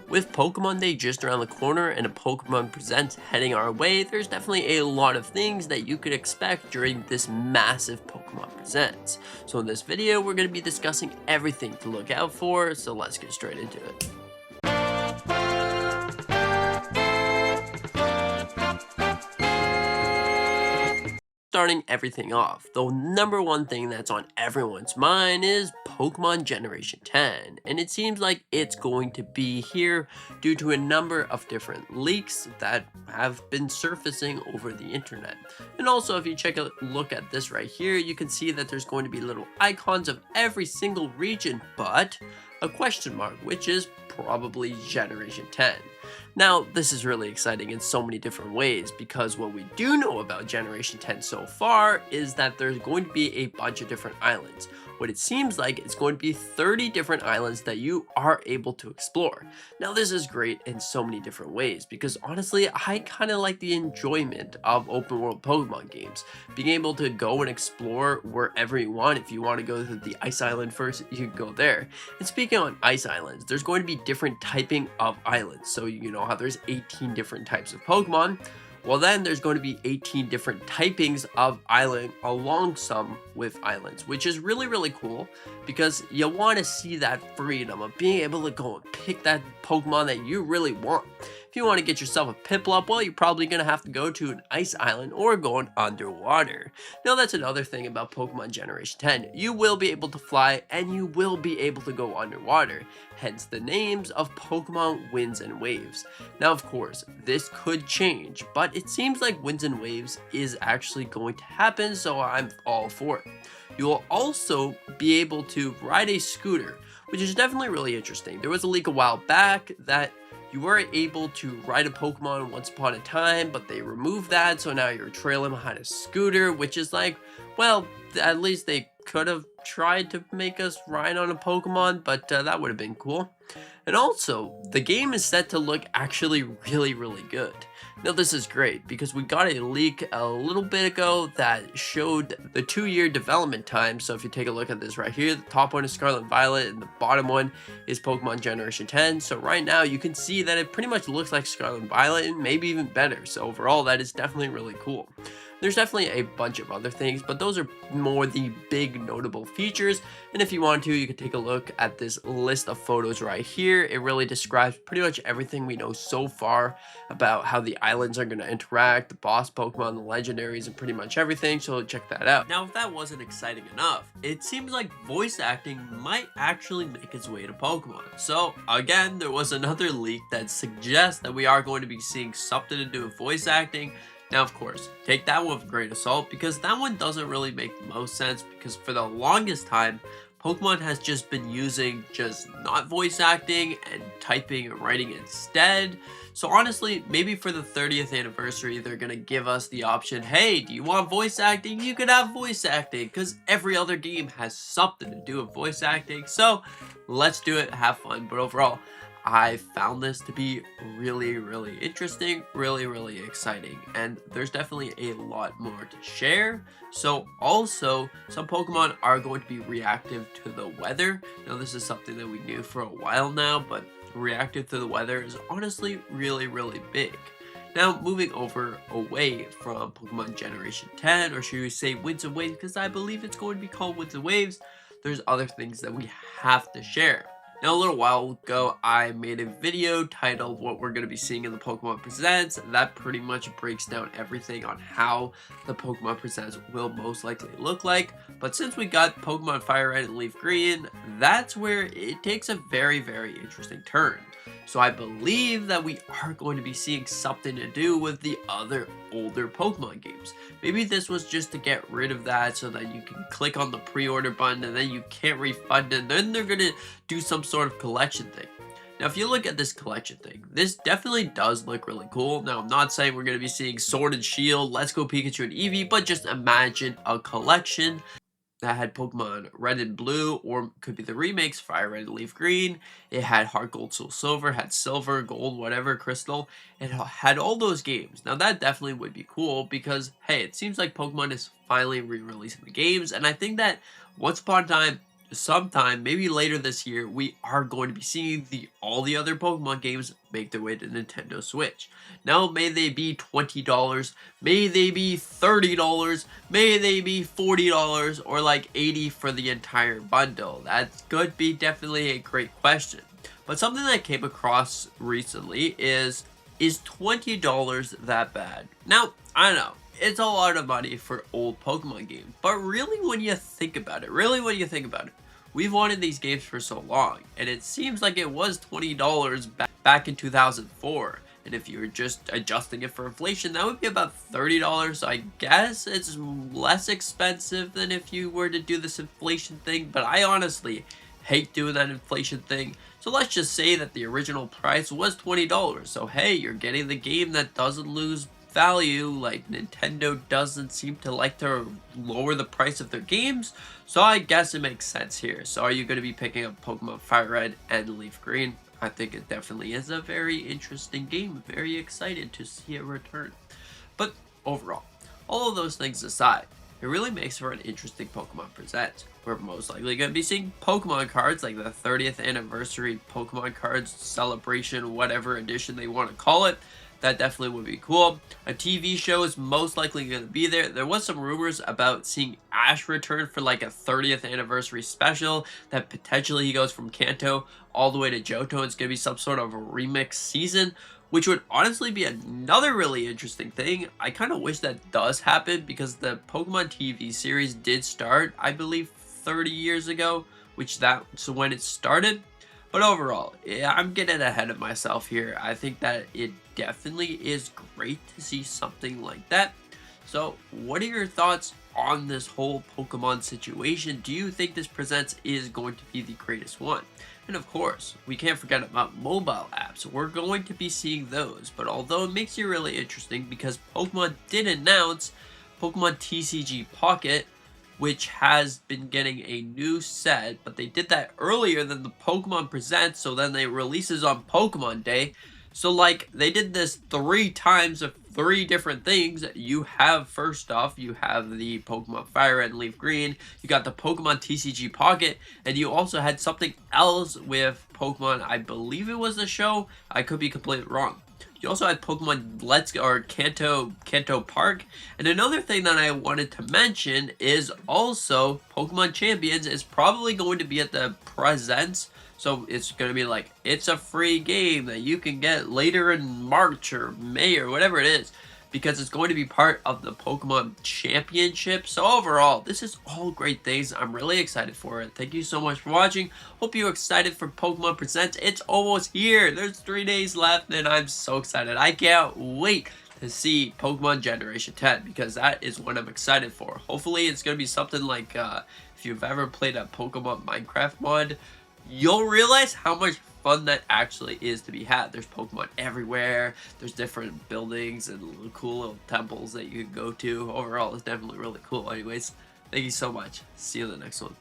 With Pokemon Day just around the corner and a Pokemon Presents heading our way, there's definitely a lot of things that you could expect during this massive Pokemon Presents. So in this video, we're going to be discussing everything to look out for, so let's get straight into it. Starting everything off, the number one thing that's on everyone's mind is Pokemon Generation 10, and it seems like it's going to be here due to a number of different leaks that have been surfacing over the internet. And also, if you take a look at this right here, you can see that there's going to be little icons of every single region, but a question mark, which is probably Generation 10. Now, this is really exciting in so many different ways, because what we do know about Generation 10 so far is that there's going to be a bunch of different islands. What it seems like it's going to be 30 different islands that you are able to explore. Now, this is great in so many different ways, because honestly, I kind of like the enjoyment of open world Pokemon games. Being able to go and explore wherever you want. If you want to go to the Ice Island first, you can go there. And speaking on Ice Islands, there's going to be different typing of islands. So you know how there's 18 different types of Pokemon. Well, then there's going to be 18 different typings of island along some with islands, which is really cool, because you want to see that freedom of being able to go and pick that Pokemon that you really want. If you want to get yourself a Piplup, well, you're probably going to have to go to an ice island or going underwater. Now, that's another thing about Pokemon Generation 10. You will be able to fly and you will be able to go underwater, hence the names of Pokemon Winds and Waves. Now, of course, this could change, but it seems like Winds and Waves is actually going to happen, so I'm all for it. You will also be able to ride a scooter, which is definitely really interesting. There was a leak a while back that you were able to ride a Pokemon once upon a time, but they removed that, so now you're trailing behind a scooter, which is like, well, at least they could have tried to make us ride on a Pokemon, but that would have been cool. And also, the game is set to look actually really good. Now, this is great because we got a leak a little bit ago that showed the 2-year development time. So if you take a look at this right here, the top one is Scarlet and Violet and the bottom one is Pokemon Generation 10. So right now you can see that it pretty much looks like Scarlet and Violet, and maybe even better. So overall, that is definitely really cool. There's definitely a bunch of other things, but those are more the big notable features. And if you want to, you can take a look at this list of photos right here. It really describes pretty much everything we know so far about how the islands are going to interact, the boss Pokemon, the legendaries, and pretty much everything, so check that out. Now, if that wasn't exciting enough, it seems like voice acting might actually make its way to Pokemon. So again, there was another leak that suggests that we are going to be seeing something to do with voice acting. Now, of course, take that one with a grain of salt, because that one doesn't really make the most sense, because for the longest time, Pokemon has just been using just not voice acting and typing and writing instead. So honestly, maybe for the 30th anniversary, they're going to give us the option, hey, do you want voice acting? You could have voice acting, because every other game has something to do with voice acting. So let's do it, have fun. But overall, I found this to be really interesting, really exciting, and there's definitely a lot more to share. So also, some Pokemon are going to be reactive to the weather. Now, this is something that we knew for a while now, but reactive to the weather is honestly really big. Now, moving away from Pokemon Generation 10, or should we say Winds and Waves, because I believe it's going to be called Winds and Waves, there's other things that we have to share. Now, a little while ago, I made a video titled What We're Going to Be Seeing in the Pokemon Presents. That pretty much breaks down everything on how the Pokemon Presents will most likely look like. But since we got Pokemon Fire Red and Leaf Green, that's where it takes a very interesting turn. So I believe that we are going to be seeing something to do with the other older Pokemon games. Maybe this was just to get rid of that so that you can click on the pre-order button and then you can't refund it, and then they're going to do some sort of collection thing. Now, if you look at this collection thing, this definitely does look really cool. Now, I'm not saying we're going to be seeing Sword and Shield, Let's Go Pikachu and Eevee, but just imagine a collection that had Pokemon Red and Blue, or could be the remakes, Fire Red and Leaf Green. It had Heart Gold, Soul Silver, had Silver, Gold, whatever, Crystal. It had all those games. Now, that definitely would be cool because, hey, it seems like Pokemon is finally re-releasing the games, and I think that once upon a time, sometime, maybe later this year, we are going to be seeing all the other Pokemon games make their way to Nintendo Switch. Now, may they be $20, may they be $30, may they be $40, or like $80 for the entire bundle. That could be definitely a great question. But something that I came across recently is $20 that bad? Now, I know, it's a lot of money for old Pokemon games, but really when you think about it, we've wanted these games for so long, and it seems like it was $20 back in 2004. And if you were just adjusting it for inflation, that would be about $30. So I guess it's less expensive than if you were to do this inflation thing, but I honestly hate doing that inflation thing. So let's just say that the original price was $20. So hey, you're getting the game that doesn't lose value. Like, Nintendo doesn't seem to like to lower the price of their games, so I guess it makes sense here. So are you going to be picking up Pokemon Fire Red and Leaf Green? I think it definitely is a very interesting game. Very excited to see it return. But overall, all of those things aside, it really makes for an interesting Pokemon Presents. We're most likely going to be seeing Pokemon cards, like the 30th anniversary Pokemon cards celebration, whatever edition they want to call it. That definitely would be cool. A TV show is most likely going to be there. There was some rumors about seeing Ash return for like a 30th anniversary special, that potentially he goes from Kanto all the way to Johto. It's going to be some sort of a remix season, which would honestly be another really interesting thing. I kind of wish that does happen, because the Pokemon TV series did start, I believe, 30 years ago, which that's when it started. But overall, yeah, I'm getting ahead of myself here. I think that it definitely is great to see something like that. So what are your thoughts on this whole Pokemon situation? Do you think this Presents is going to be the greatest one? And of course, we can't forget about mobile apps. We're going to be seeing those. But although it makes it really interesting, because Pokemon did announce Pokemon TCG Pocket, which has been getting a new set, but they did that earlier than the Pokemon Presents, so then they releases on Pokemon Day. So like, they did this 3 times of 3 different things. You have, first off, you have the Pokemon Fire Red and Leaf Green, you got the Pokemon TCG Pocket, and you also had something else with Pokemon, I believe it was the show, I could be completely wrong. You also had Pokemon Let's Go, or Kanto Park. And another thing that I wanted to mention is also Pokemon Champions is probably going to be at the Presents. So it's going to be like, it's a free game that you can get later in March or May or whatever it is, because it's going to be part of the Pokemon Championship. So overall, this is all great things. I'm really excited for it. Thank you so much for watching. Hope you're excited for Pokemon Presents. It's almost here. There's 3 days left, and I'm so excited. I can't wait to see Pokemon Generation 10, because that is what I'm excited for. Hopefully, it's going to be something like, if you've ever played a Pokemon Minecraft mod, you'll realize how much fun that actually is to be had. There's Pokemon everywhere. There's different buildings and cool little temples that you can go to. Overall, it's definitely really cool. Anyways, thank you so much. See you in the next one.